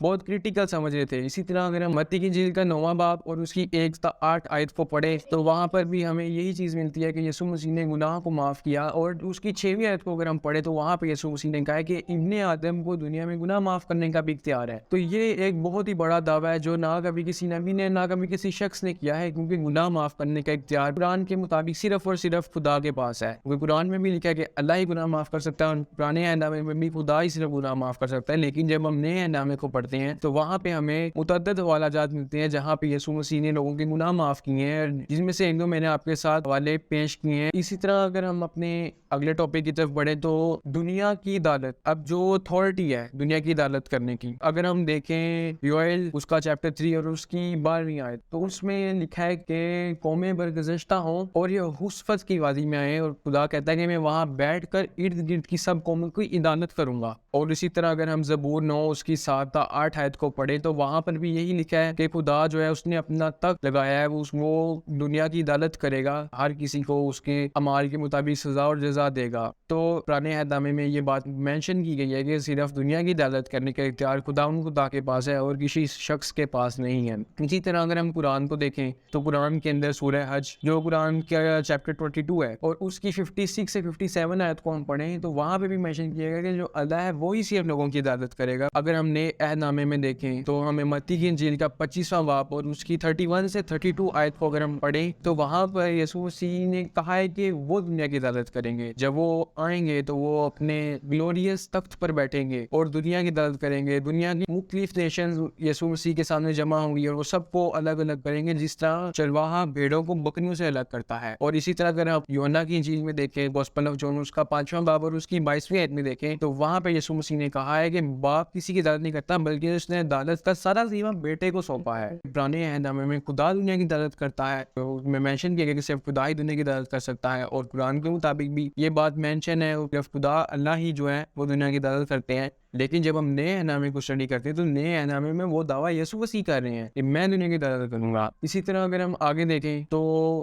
بہت کریٹیکل سمجھ رہے تھے. اسی طرح اگر ہم متی کی انجیل کا 9واں باب اور اس کی 1 تا 8 آیت کو پڑھیں تو وہاں پر بھی ہمیں یہی چیز ملتی ہے کہ یسوع مسیح نے گناہ کو معاف کیا. اور اس کی 6ویں آیت کو اگر ہم پڑھیں تو وہاں پہ یسوع مسیح نے کہا ہے کہ ابن آدم کو دنیا میں گناہ معاف کرنے کا بھی اختیار ہے. تو یہ ایک بہت ہی بڑا دعویٰ ہے جو نہ کبھی کسی نبی نے نہ کبھی کسی شخص نے کیا ہے, کیونکہ گناہ معاف کرنے کا اختیار قرآن کے مطابق صرف اور صرف خدا کے پاس ہے. کیونکہ قرآن میں بھی لکھا ہے کہ اللہ ہی گناہ معاف کر سکتا ہے, اور پرانے عہد نامے میں بھی خدا ہی صرف گناہ معاف کر سکتا ہے. لیکن جب ہم نئے عہد نامے کو پڑھتے ہیں تو وہاں پہ ہمیں متعدد حوالہ جات ملتے ہیں جہاں پہ یسوع مسیح نے لوگوں کے گناہ معاف کیے ہیں, جن میں سے ایک دو میں نے آپ کے ساتھ حوالے پیش کیے ہیں. اسی طرح اگر ہم اپنے اگلے ٹاپک کی طرف بڑھیں تو دنیا کی عدالت, اب جو اتھارٹی ہے دنیا کی عدالت کرنے کی, اگر ہم دیکھیں یوئیل اس کا چیپٹر 3 اور اس کی 12ویں آیت, تو اس میں لکھا ہے کہ قومیں برگزشتہ ہوں اور یہ حسفت کی وادی میں آئے, اور خدا کہتا ہے کہ میں وہاں بیٹھ کر ارد گرد کی سب قوموں کی عدالت کروں گا. اور اسی طرح اگر ہم زبور 9 اس کی 7 تا 8 آیت کو پڑھیں تو وہاں پر بھی یہی لکھا ہے کہ خدا جو ہے اس نے اپنا تخت لگایا ہے, وہ دنیا کی عدالت کرے گا, ہر کسی کو اس کے اعمال کے مطابق سزا اور جزا دے گا. تو پرانے عہد نامے میں یہ بات مینشن کی گئی ہے کہ صرف دنیا کی عدالت کرنے کا اختیار خدا کے پاس ہے اور کسی شخص کے پاس نہیں ہے. اسی طرح اگر ہم قرآن کو دیکھیں تو قرآن کے اندر سورہ حج جو قرآن کا چیپٹر 22 ہے اور اس کی 56 سے 57 آیت کو ہم پڑھیں تو وہاں پہ بھی مینشن کیا گیا کہ جو اللہ ہے وہی صرف لوگوں کی عدالت کرے گا. اگر ہم نئے عہد نامے میں دیکھیں تو ہمیں متی کی انجیل کا 25واں باب اور اس کی 31 سے 32 آیت کو اگر ہم پڑھیں تو وہاں پر یسوع مسیح نے کہا ہے کہ وہ دنیا کی عدالت کریں گے. جب وہ آئیں گے تو وہ اپنے گلوریس تخت پر بیٹھیں گے اور دنیا کی عدالت کریں گے. دنیا کی مختلف نیشنز یسوع مسیح کے سامنے جمع ہوں گی اور وہ سب کو الگ الگ کریں گے, جس طرح چرواہا بھیڑوں کو بکریوں سے الگ کرتا ہے. اور اسی طرح اگر آپ یوحنا کی انجیل میں دیکھیں, گوسپل آف جان اس کا 5واں باب اور اس کی 22ویں آیت میں دیکھیں تو وہاں پہ یسوع مسیح نے کہا ہے کہ باپ کسی کی عدالت نہیں کرتا بلکہ اس نے عدالت کا سارا ذمہ بیٹے کو سونپا ہے. پرانے عہد نامے میں خدا دنیا کی عدالت کرتا ہے, تو میں مینشن کیا گیا کہ صرف خدا ہی دنیا کی عدالت کر سکتا ہے, اور قرآن کے مطابق بھی یہ بات مینشن ہے صرف خدا اللہ ہی جو ہے وہ دنیا کی عدالت کرتے ہیں. لیکن جب ہم نئے عہد نامے کو اسٹڈی کرتے ہیں تو نئے عہد نامے میں وہ دعویٰ یسوع مسیح کر رہے ہیں کہ میں دنیا کی عدالت کروں گا. اسی طرح اگر ہم آگے دیکھیں تو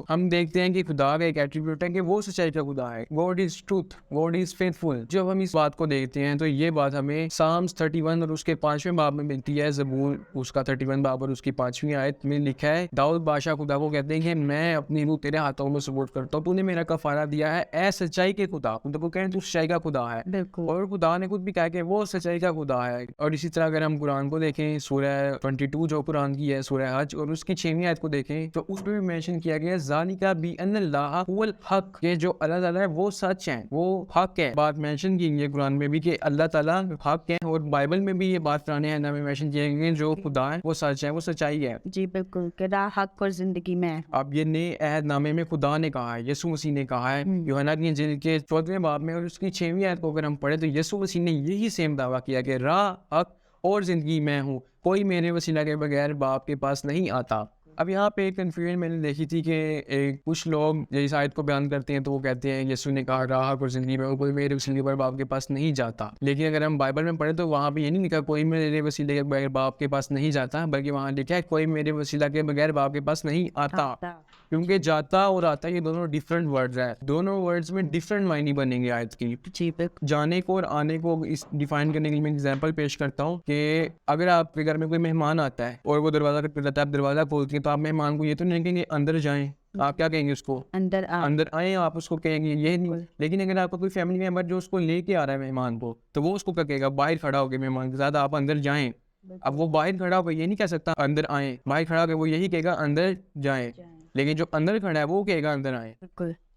ہم دیکھتے ہیں کہ خدا کا ایک ایٹریبیوٹ ہے کہ وہ سچائی کا خدا ہے. God is truth, God is faithful. جب ہم اس بات کو دیکھتے ہیں تو یہ بات ہمیں سامس 31 اور اس کے 5ویں باب میں ملتی ہے. زبور اس کا 31 باب اور اس کی 5ویں آیت میں لکھا ہے, داؤد بادشاہ خدا کو کہتے ہیں کہ میں اپنی روح تیرے ہاتھوں میں سپورٹ کرتا ہوں, تو نے میرا کفارہ دیا ہے اے سچائی کے خدا. خدا کو کہیں تو سچائی کا خدا ہے, اور خدا نے خود بھی کہا کہ وہ سچائی کا خدا ہے. اور اسی طرح اگر ہم قرآن کو دیکھیں سورہ 22 جو قرآن کی ہے سورہ حج اور اس کی 6ویں آیت کو دیکھیں تو اس میں بھی مینشن کیا گیا ذالک بان اللہ هو الحق, کہ جو اللہ تعالیٰ ہے وہ سچ ہے, وہ حق ہے. بات مینشن کی گئی ہے قرآن میں بھی کہ اللہ تعالیٰ حق ہے, اور بائبل میں بھی یہ بات پرانے عہد نامے میں مینشن کی گئی ہے جو خدا ہے وہ سچ ہے, وہ سچائی ہے. جی بالکل, کہ راہ حق اور زندگی میں. اب یہ نئے عہد نامے میں خدا نے کہا ہے, یسوع مسیح نے کہا ہے. یوحنا کی انجیل کے 14ویں باب میں اور اس کی 6ویں آیت کو اگر ہم پڑھیں تو یسوع مسیح نے یہی سیم دعویٰ کیا کہ راہ حق اور زندگی میں ہوں, کوئی میرے وسیلہ کے بغیر باپ کے پاس نہیں آتا. اب یہاں پہ ایک کنفیوژن میں نے دیکھی تھی کہ کچھ لوگ اس آیت کو بیان کرتے ہیں تو وہ کہتے ہیں یسوع نے کہا راہ اور زندگی میں کوئی میرے وسیلے پر باپ کے پاس نہیں جاتا. لیکن اگر ہم بائبل میں پڑھیں تو وہاں پہ یہ نہیں لکھا کوئی میرے وسیلے کے بغیر باپ کے پاس نہیں جاتا, بلکہ وہاں لکھا ہے کوئی میرے وسیلہ کے بغیر باپ کے پاس نہیں آتا. کیونکہ جاتا اور آتا یہ دونوں ڈیفرنٹ ورڈز ہیں, دونوں ورڈز میں ڈیفرنٹ معنی بنیں گے آیت کی. جانے کو اور آنے کو اس ڈیفائن کرنے کے لیے میں ایگزامپل پیش کرتا ہوں کہ اگر آپ کے گھر میں کوئی مہمان آتا ہے اور وہ دروازہ کھٹکھٹاتا ہے, آپ دروازہ کھولتے ہیں تو آپ مہمان کو یہ تو نہیں کہیں گے اندر جائیں, آپ کیا کہیں گے اس کو اندر آئیں, آپ اس کو کہیں گے یہ نہیں. لیکن اگر آپ کا کوئی فیملی ممبر جو اس کو لے کے آ رہا ہے مہمان کو, تو وہ اس کو کیا کہے گا, باہر کھڑا ہو کے مہمان کے ساتھ آپ اندر جائیں. اب وہ باہر کھڑا ہو کے یہ نہیں کہہ سکتا اندر آئیں, باہر کھڑا ہو کے وہ یہی کہے گا اندر جائیں, لیکن جو اندر کھڑا ہے وہ کہے گا اندر آئیں.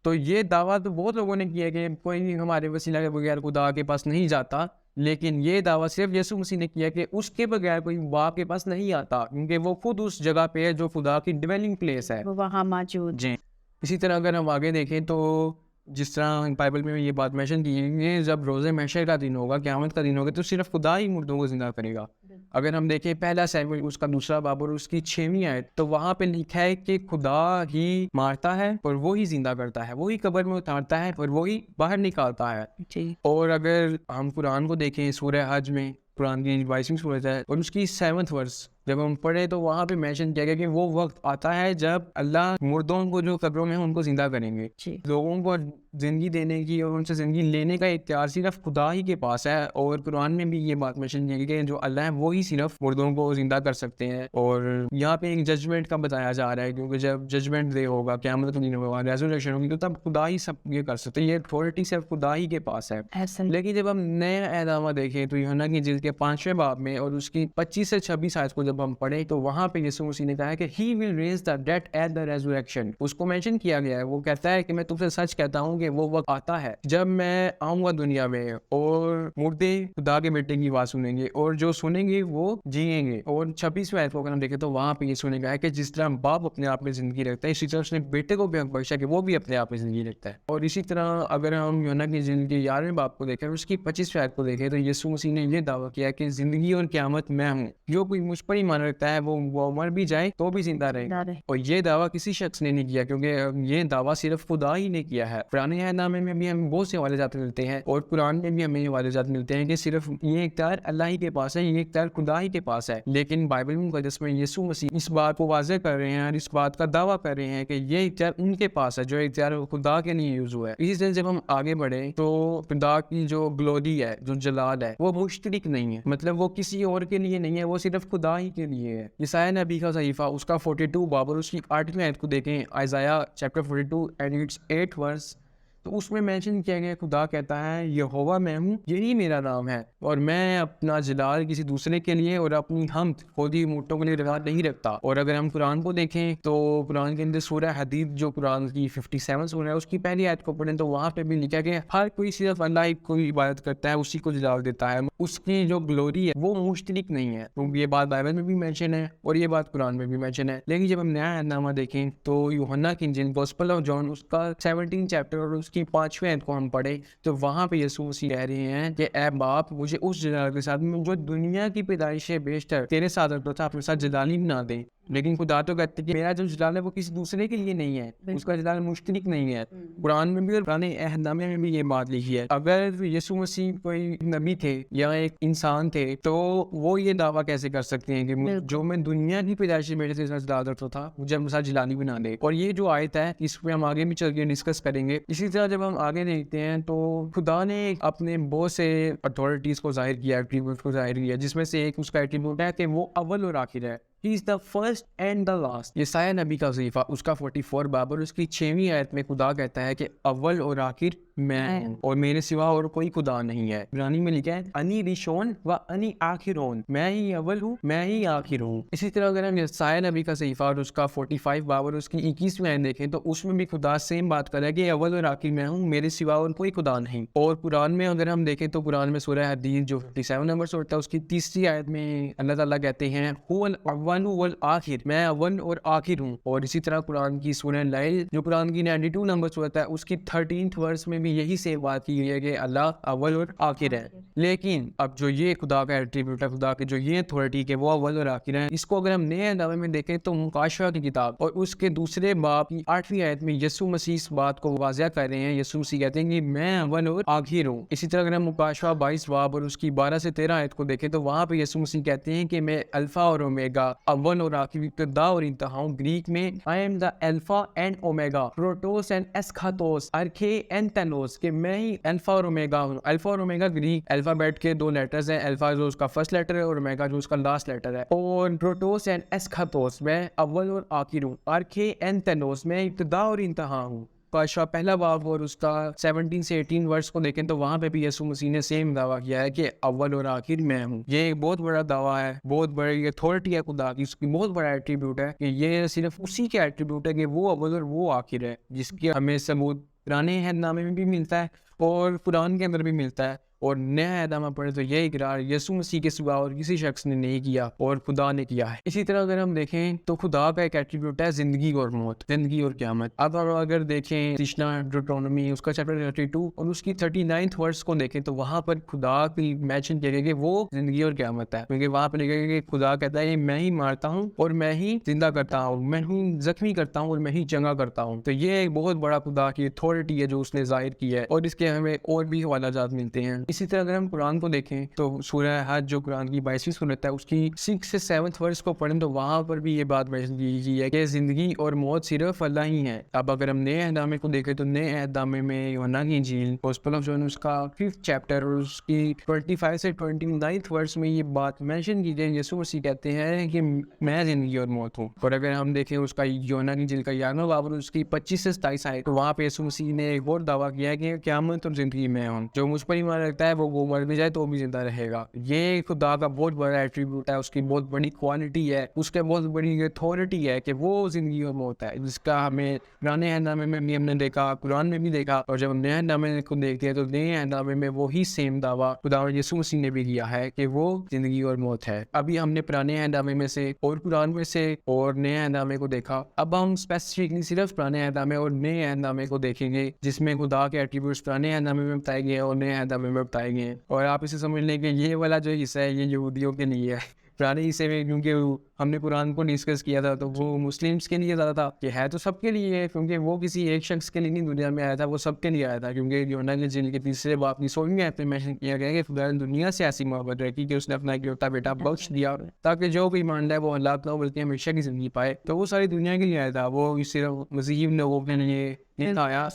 تو یہ دعویٰ تو بہت لوگوں نے کیا کہ کوئی ہمارے وسیلہ کے بغیر خدا کے پاس نہیں جاتا, لیکن یہ دعویٰ صرف یسوع مسیح نے کیا کہ اس کے بغیر کوئی باپ کے پاس نہیں آتا, کیونکہ وہ خود اس جگہ پہ ہے جو خدا کی ڈویلنگ پلیس ہے, وہاں موجود. جی. اسی طرح اگر ہم آگے دیکھیں تو جس طرح بائبل میں یہ بات مینشن کی ہے جب روز محشر کا دن ہوگا, قیامت کا دن ہوگا, تو صرف خدا ہی مردوں کو زندہ کرے گا. اگر ہم دیکھیں پہلا سیموئیل اس کا 2 باب اور اس کی 6ویں آیت, تو وہاں پہ لکھا ہے کہ خدا ہی مارتا ہے اور وہی زندہ کرتا ہے, وہی قبر میں اتارتا ہے اور وہی باہر نکالتا ہے. اور اگر ہم قرآن کو دیکھیں سورہ حج میں, قرآن کی 22ویں سورت ہے اور اس کی 7th ورس, جب ہم پڑھے تو وہاں پہ مینشن کیا گیا کہ وہ وقت آتا ہے جب اللہ مردوں کو جو قبروں میں ہیں ان کو زندہ کریں گے. لوگوں کو زندگی دینے کی اور ان سے زندگی لینے کا اختیار صرف خدا ہی کے پاس ہے. اور قرآن میں بھی یہ بات مینشن کی گئی کہ جو اللہ ہے وہی صرف مردوں کو زندہ کر سکتے ہیں. اور یہاں پہ ایک ججمنٹ کا بتایا جا رہا ہے کیونکہ جب ججمنٹ ڈے ہوگا، قیامت کا دن ہوگا، ریزوریشن ہوگی، تو تب خدا ہی سب یہ کر سکتے ہیں. یہ اتھارٹی صرف خدا ہی کے پاس ہے. لیکن جب ہم نئے اعدامہ دیکھیں تو یوحنا کی جلد کے 5ویں باب میں اور اس کی 25 سے 26 آیت کو جب ہم پڑھیں تو وہاں پہ یسوع مسیح نے کہا ہے کہ he will raise the dead at the resurrection. اس کو مینشن کیا گیا ہے. وہ کہتا ہے کہ میں تم سے سچ کہتا ہوں کہ وہ وقت آتا ہے جب میں آؤں گا دنیا میں اور مردے خدا کے بیٹے کی آواز سنیں گے اور جو سنیں گے وہ جئیں گے. اور 26ویں آیت کو اگر ہم دیکھیں تو وہاں پہ یسوع نے کہا ہے کہ جس طرح باپ اپنے آپ میں زندگی رکھتا ہے اسی طرح اس نے بیٹے کو بھی حق بخشا کہ وہ بھی اپنے آپ میں زندگی رکھتا ہے. اور اسی طرح اگر ہم یوحنا کی جلد کے 11ویں باب کو دیکھیں اور اس کی 25ویں آیت کو دیکھیں تو یسوع مسیح نے یہ دعویٰ کیا کہ زندگی اور قیامت میں ہوں. جو کوئی مجھ پر ایمان رکھتا ہے وہ مر بھی جائے تو بھی زندہ رہے. اور یہ دعویٰ کسی شخص نے نہیں کیا کیونکہ یہ دعویٰ صرف خدا ہی نے کیا ہے. پرانے عہد نامے میں بھی ہمیں بہت سے حوالے جات ملتے ہیں اور قرآن میں بھی ہمیں یہ حوالے جات ملتے ہیں کہ صرف یہ اختیار اللہ ہی کے پاس ہے، یہ اختیار خدا ہی کے پاس ہے. لیکن بائبل مقدس میں یسوع مسیح اس بات کو واضح کر رہے ہیں اور اس بات کا دعویٰ کر رہے ہیں کہ یہ اختیار ان کے پاس ہے جو اختیار خدا کے لیے یوز ہوا ہے. اسی طرح جب ہم آگے بڑھیں تو خدا کی جو گلوری ہے، جو جلال ہے، وہ مشترک نہیں ہے. مطلب وہ کسی اور کے لیے نہیں ہے، وہ صرف خدا ہی کے لیے ہے. یسایہ نبی کا صحیفہ اس کا 42 باب اور اس کی 8ویں آیت کو دیکھیں، آئزایہ چیپٹر 42 اینڈ اٹس 8 ورس، تو اس میں مینشن کیا گیا، خدا کہتا ہے یہوہ میں ہوں، یہی میرا نام ہے اور میں اپنا جلال کسی دوسرے کے لیے اور اپنی حمد خود ہی موٹوں کے لیے نہیں رکھتا. اور اگر ہم قرآن کو دیکھیں تو قرآن کے اندر سورہ حدید جو قرآن کی 57 سورہ ہے اس کی پہلی آیت کو پڑھیں تو وہاں پہ بھی لکھا کہ ہر کوئی صرف اللہ کو عبادت کرتا ہے، اسی کو جلال دیتا ہے، اس کی جو گلوری ہے وہ مشترک نہیں ہے. تو یہ بات بائبل میں بھی مینشن ہے اور یہ بات قرآن میں بھی مینشن ہے. لیکن جب ہم نیا عہد نامہ دیکھیں تو یوحنا کی انجیل گوسپل آف جان اس کا 17 چیپٹر اور اس کی 5ویں آیت کو ہم پڑھیں تو وہاں پہ یسوع مسیح کہہ رہے ہیں کہ اے باپ مجھے اس جلال کے ساتھ جو دنیا کی پیدائش سے بیشتر تیرے ساتھ رکھتا تھا اپنے ساتھ جلالی بنا دے. لیکن خدا تو کہتے کہ میرا جو جلال ہے وہ کسی دوسرے کے لیے نہیں ہے، اس کا جلال مشترک نہیں ہے. قرآن میں بھی اور پرانے عہد نامے میں بھی یہ بات لکھی ہے. اگر یسوع مسیح کوئی نبی تھے یا ایک انسان تھے تو وہ یہ دعویٰ کیسے کر سکتے ہیں کہ جو میں دنیا کی پیدائش سے بیٹے سے جلال رکھتا تھا مجھے اپنے ساتھ جلالی بنا دے. اور یہ جو آیت ہے اس پہ ہم آگے بھی چل کے ڈسکس کریں گے. اسی طرح جب ہم آگے دیکھتے ہیں تو خدا نے اپنے بہت سے اتھارٹیز کو ظاہر کیا، ایٹریبیوٹ کو ظاہر کیا، جس میں سے ایک اس کا ایٹریبیوٹ ہے کہ وہ اول اور آخر ہے. He is the first and the last. یسایہ نبی کا صحیفہ اس کا 44 باب اور اس کی 6ویں آیت میں خدا کہتا ہے کہ اول اور آخر میں ہوں اور میرے سوا اور کوئی خدا نہیں ہے. عبرانی میں لکھا ہے انی رشون و انی آخرون، میں ہی اول ہوں، میں ہی آخر ہوں. اسی طرح اگر ہم یسایہ نبی کا صحیفہ اور اس کا 45 باب اور اس کی 21ویں آیت دیکھیں تو اس میں بھی خدا سیم بات کر رہا ہے کہ اول اور آخر میں ہوں، میرے سوا اور کوئی خدا نہیں. اور قرآن میں اگر ہم دیکھیں تو قرآن میں سورہ حدید جو 57 نمبر سے ہوتا ہے اس کی 3ری آیت میں اللہ تعالیٰ کہتے ہیں هو الاول والآخر، میں اول اور آخر ہوں. اور اسی طرح قرآن کی سورہ لیل جو قرآن کی 92 نمبر سے ہوتا ہے اس کی 13th ورس میں بھی یہی سے بات کی گئی ہے کہ اللہ اول اور آخر ہے. لیکن اب جو یہ خدا کا ایٹریبیوٹ ہے، خدا کے جو یہ اتھارٹی کہ وہ اول اور آخر ہے، اس کو اگر ہم نئے نامے میں دیکھیں تو مکاشفہ کی کتاب اور اس کے دوسرے باب کی 8ویں آیت میں یسوع مسیح اس بات کو واضح کر رہے ہیں. یسوع مسیح کہتے ہیں کہ میں اول اور آخر ہوں. اسی طرح اگر ہم مکاشفہ 22 باب اور اس کی 12 سے 13 آیت کو دیکھیں تو وہاں پہ یسوع مسیح کہتے ہیں کہ میں الفا اور اومیگا، اول اور آخر، ابتدا اور انتہا ہوں. گریک میں I am the alpha and omega, protos and eschatos, arche and telos، کہ میں ہی الفا اور اومیگا ہوں. الفا اور اومیگا گریک الفابیٹ کے 2 لیٹرز ہیں، الفا جو اس کا فرسٹ لیٹر ہے اور اومیگا جو اس کا لاسٹ لیٹر ہے. اور پروٹوس اینڈ اسخاتوس میں اول اور آخر ہوں. آرکھے اینڈ تینوس میں ابتدا اور انتہا ہوں. پاشا پہلا باب اور اس کا 17 سے 18 ورس کو دیکھیں تو وہاں پہ بھی یسوع مسیح نے سیم دعویٰ کیا ہے کہ اول اور آخر میں ہوں. یہ ایک بہت بڑا دعویٰ ہے، بہت بڑی اتھارٹی ہے خدا کی، اس کی بہت بڑا ایٹریبیوٹ ہے کہ یہ صرف اسی کے ایٹریبیوٹ ہے کہ وہ اول اور وہ آخر ہے، جس کی ہمیں ثبوت پرانے عہد نامے میں بھی ملتا ہے اور قرآن کے اندر بھی ملتا ہے. اور نیا عہد نامہ پڑھے تو یہ اقرار یسوع مسیح کے سوا اور کسی شخص نے نہیں کیا اور خدا نے کیا ہے. اسی طرح اگر ہم دیکھیں تو خدا کا ایک ایٹریبیوٹ ہے زندگی اور موت، زندگی اور قیامت. اب ہم اگر دیکھیں تشنا ڈیوٹرونومی اس کا چیپٹر 32 اور اس کی 39 ورس کو دیکھیں تو وہاں پر خدا کی مینشن کیا گیا کہ وہ زندگی اور قیامت ہے. کیونکہ وہاں پر لکھا گیا کہ خدا کہتا ہے میں ہی مارتا ہوں اور میں ہی زندہ کرتا ہوں، میں ہی زخمی کرتا ہوں اور میں ہی چنگا کرتا ہوں. تو یہ ایک بہت بڑا خدا کی اتھارٹی ہے جو اس نے ظاہر کی ہے. اور اس کے ہمیں اور بھی حوالہ جات ملتے ہیں. اسی طرح اگر ہم قرآن کو دیکھیں تو سورہ حج جو قرآن کی 22ویں سورت ہے اس کی 6 سے 7 ورس کو پڑھیں تو وہاں پر بھی یہ بات مینشن کی گئی ہے کہ زندگی اور موت صرف اللہ ہی ہے. اب اگر ہم نئے عہد نامے کو دیکھیں تو نئے عہد نامے میں یوحنا کی انجیل گوسپل آف جان اس کا 5th چیپٹر اور اس کی 25 سے 29 ورس میں یہ بات مینشن کی گئی. یسوع مسیح کہتے ہیں کہ میں زندگی اور موت ہوں. اور اگر ہم دیکھیں اس کا یوحنا کی انجیل کا 11واں باب اور اس کی 25 سے 27 آئے تو وہاں پہ یسوع مسیح نے ایک اور دعویٰ کیا ہے کہ قیامت اور زندگی میں ہوں, جو مجھ پر ایمان رکھتا ہے وہ مر بھی جائے تو بھی زندہ رہے گا. یہ خدا کا بہت بڑا ایٹریبیوٹ ہے, اس کی بہت بڑی کوالٹی ہے, اس کے بہت بڑی اتھارٹی ہے کہ وہ زندگی اور موت ہے, جس کا ہمیں پرانے عہد نامے میں بھی ہم نے دیکھا, قرآن میں بھی دیکھا, اور جب ہم نئے عہد نامے کو دیکھتے ہیں تو نئے عہد نامے میں وہی سیم دعویٰ خدا اور یسوع مسیح نے بھی کیا ہے کہ وہ زندگی اور موت ہے. ابھی ہم نے پرانے عہد نامے میں سے اور قرآن میں سے اور نئے عہد نامے کو دیکھا. اب ہم اسپیسیفکلی صرف پرانے عہد نامے اور نئے عہد نامے کو دیکھیں گے جس میں خدا کے ایٹریبیوٹس پرانے عہد نامے میں بتائے گئے ہیں اور نئے عہد نامے میں بتائے گئے ہیں. اور آپ اسے سمجھ لیں کہ یہ والا جو حصہ ہے یہ یہودیوں کے لیے ہے. پرانے حصے میں کیونکہ ہم نے قرآن کو ڈسکس کیا تھا تو وہ مسلمس کے لیے زیادہ تھا, کہ ہے تو سب کے لیے ہے کیونکہ وہ کسی ایک شخص کے لیے نہیں دنیا میں آیا تھا, وہ سب کے لیے آیا تھا. کیونکہ یوحنا کی انجیل کے 3 باب کی 16ویں آیت میں مینشن کیا گیا کہ خدا نے دنیا سے ایسی محبت رکھی کہ اس نے اپنا اکلوتا بیٹا بخش دیا تاکہ جو کوئی مان لائے وہ ہلاک نہ ہو بلکہ ہمیشہ کی زندگی پائے. تو وہ ساری دنیا کے لیے آیا تھا, وہ صرف مسیح لوگوں کے لیے نہیں آیا,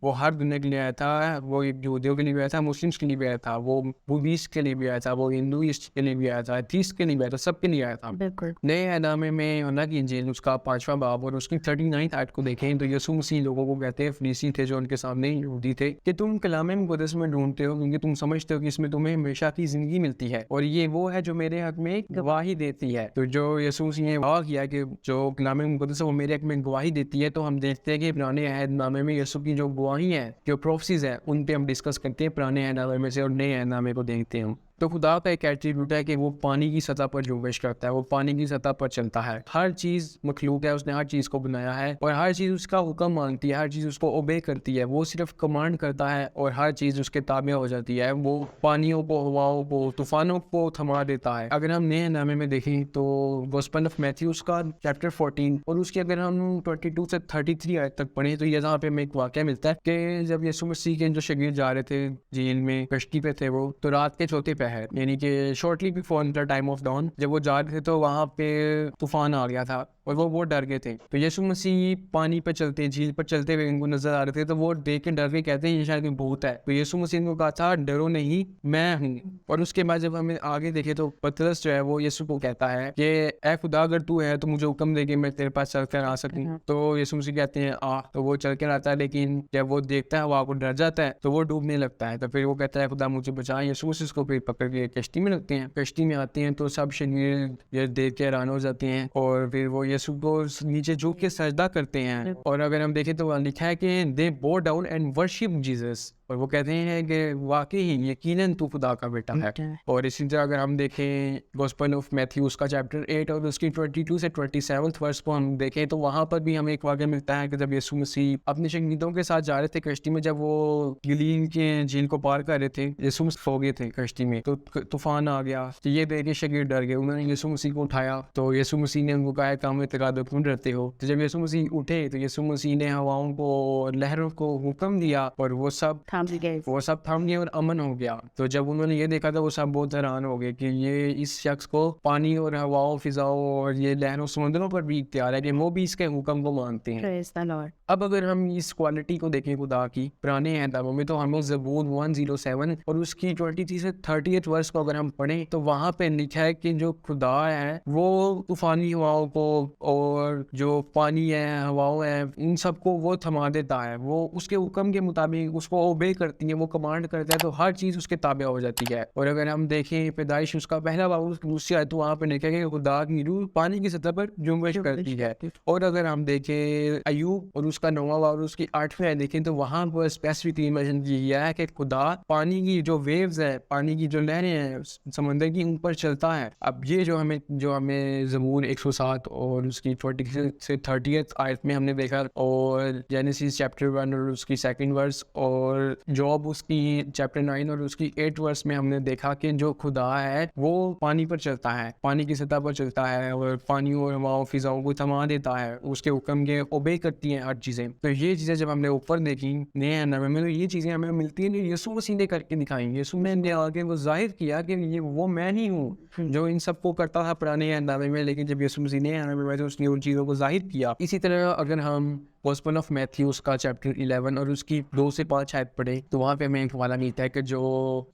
وہ ہر دنیا کے لیے آیا تھا. وہ یہودیوں کے لیے بھی آیا تھا, مسلمس کے لیے بھی آیا تھا, وہ بودھسٹ کے لیے بھی آیا تھا, وہ ہندوئسٹ کے لیے بھی آیا تھا, ایتھیسٹ کے لیے بھی آیا تھا, سب کے لیے آیا تھا. نئے عہد نامے میں یوحنا کی انجیل اس کا 5واں باب اور اس کی 39 آیت کو دیکھیں تو یسوع مسیح لوگوں کو کہتے ہیں, فریسی تھے جو ان کے سامنے یہودی تھے, کہ تم کلام مقدس میں ڈھونڈتے ہو کیونکہ تم سمجھتے ہو کہ اس میں تمہیں ہمیشہ کی زندگی ملتی ہے, اور یہ وہ ہے جو میرے حق میں گواہی دیتی ہے. تو جو یسوع مسیح نے واقع کیا کہ جو کلام مقدس ہے وہ میرے حق میں گواہی دیتی ہے, تو ہم دیکھتے ہیں کہ پرانے عہد نامے میں یسوع کی جو گواہی ہے, جو پروفیسیز ہے, ان پہ ہم ڈسکس کرتے ہیں پرانے عہد نامے میں سے اور نئے عہد نامے کو دیکھتے ہیں. تو خدا کا ایک ایٹریبیوٹ ہے کہ وہ پانی کی سطح پر جنبش کرتا ہے, وہ پانی کی سطح پر چلتا ہے. ہر چیز مخلوق ہے, اس نے ہر چیز کو بنایا ہے اور ہر چیز اس کا حکم مانتی ہے, ہر چیز اس کو اوبے کرتی ہے. وہ صرف کمانڈ کرتا ہے اور ہر چیز اس کے تابع ہو جاتی ہے. وہ پانیوں کو, ہواؤں کو, طوفانوں کو تھما دیتا ہے. اگر ہم نئے نامے میں دیکھیں تو گوسپل آف میتھیوس کا چیپٹر 14 اور اس کی اگر ہم 22 سے 33 آیت تک پڑھیں تو یہاں پہ ہمیں ایک واقعہ ملتا ہے کہ جب یسوع مسیح کے جو شاگرد جا رہے تھے جھیل میں, کشتی پہ تھے وہ, تو رات کے چوتھے پہر یعنی کہ shortly before the time of down جب وہ جا رہے تھے تو وہاں پہ طوفان آ گیا تھا اور وہ بہت ڈر گئے تھے. تو یسوع مسیح پانی پہ چلتے, جھیل پر چلتے ہوئے ان کو نظر آ رہے تھے, تو وہ دیکھ کے ڈر کے کہتے ہیں یہ شاید کوئی بھوت ہے. تو یسوع مسیح کو کہا تھا ڈرو نہیں, میں ہوں. اور اس کے بعد جب ہمیں آگے دیکھے تو پترس جو ہے وہ یسوع کو کہتا ہے کہ اے خدا اگر تو ہے تو مجھے حکم دے کہ میں تیرے پاس چل کر آ سکوں. تو یسوع مسیح کہتے ہیں آ, تو وہ چل کر آتا ہے, لیکن جب وہ دیکھتا ہے وہ کو ڈر جاتا ہے تو وہ ڈوبنے لگتا ہے. تو پھر وہ کہتا ہے خدا مجھے بچا. یسوع مسیح اس کو پھر پکڑ کے کشتی میں رکھتے ہیں. کشتی میں آتے ہیں تو سب شاگرد یہ دیکھ کے حیران ہو جاتے ہیں اور پھر وہ یسوع کو نیچے جھک کے سجدہ کرتے ہیں. اور اگر ہم دیکھیں تو لکھا ہے کہ دے بو ڈاؤن اینڈ ورشپ جیسس, اور وہ کہتے ہیں کہ واقعی یقیناً تو خدا کا بیٹا ہے. اور اسی طرح اگر ہم دیکھیں گوسپل آف میتھیوس کا چیپٹر 8 اور اس کی 22 سے 27 ورس کو ہم دیکھیں تو وہاں پر بھی ہمیں ایک واقعہ ملتا ہے کہ جب یسوع مسیح اپنے شاگردوں کے ساتھ جا رہے تھے کشتی میں, جب وہ گلیل کے جھیل کو پار کر رہے تھے, یسوع مسیح سو گئے تھے کشتی میں, تو طوفان آ گیا. تو یہ دیکھ کے شاگرد ڈر گئے, انہوں نے یسوع مسیح کو اٹھایا. تو یسوع مسیح نے ان کو کہا کام اعتقاد کیوں ڈرتے ہو. تو جب یسوع مسیح اٹھے تو یسوع مسیح نے ہواؤں کو, لہروں کو حکم دیا اور وہ سب تھم گئے اور امن ہو گیا. تو جب انہوں نے یہ دیکھا تو وہ سب بہت حیران ہو گئے کہ یہ اس شخص کو پانی اور ہواؤں, فضاؤں اور یہ لہروں, سمندروں پر بھی اختیار ہے کہ وہ بھی اس کے حکم کو مانتے ہیں. اب اگر ہم اس کوالٹی کو دیکھیں خدا کی پرانے عہد ناموں میں تو ہمیں زبور 107 اور اس کی 23 سے 38 ورس کو اگر ہم پڑھیں تو وہاں پہ لکھا ہے کہ جو خدا ہے وہ طوفانی ہواؤں کو اور جو پانی ہے, ہواؤں ہیں, ان سب کو وہ تھما دیتا ہے. وہ اس کے حکم کے مطابق اس کو اوبے کرتی ہے, وہ کمانڈ کرتا ہے تو ہر چیز اس کے تابع ہو جاتی ہے. اور اگر ہم دیکھیں پیدائش اس کا پہلا باب دوسری آیت تو وہاں پہ لکھا ہے کہ خدا کی روح پانی کی سطح پر جنبش کرتی ہے. اور اگر ہم دیکھیں ایوب اور اس کا 9واں باب اور اس کی 8ویں آیت دیکھیں تو وہاں پر اسپیسیفکلی مینشن کیا گیا ہے کہ خدا پانی کی جو ویوز ہے, پانی کی جو لہریں ہیں سمندر کی, ان پر چلتا ہے. اب یہ جو ہمیں زبور 107 اور اس کی 26 سے 30 آیت میں ہم نے دیکھا, اور جینیسیس چیپٹر 1 اور اس کی 2nd ورس اور جاب اس کی چیپٹر 9 اور اس کی 8 ورس میں ہم نے دیکھا کہ جو خدا ہے وہ پانی پر چلتا ہے, پانی کی سطح پر چلتا ہے اور پانی اور ہواؤں فضاؤں کو تھما دیتا ہے, اس کے حکم کے اوبے کرتی ہیں ہر چیزیں. تو یہ چیزیں جب ہم نے اوپر دیکھی نئے نامے میں, تو یہ چیزیں ہمیں ملتی ہیں یسوع مسیح نے کر کے دکھائیں. یسوع نے آگے وہ ظاہر کیا کہ یہ وہ میں ہی ہوں جو ان سب کو کرتا تھا پرانے نامے میں, لیکن جب یسوع مسیح نے نامے میں تو اس نے ان چیزوں کو ظاہر کیا. اسی طرح اگر ہم گوسپل آف میتھیوز کا چیپٹر 11 اور اس کی 2 سے 5 آیت پڑھیں تو وہاں پہ ہمیں ایک حوالہ ملتا ہے کہ جو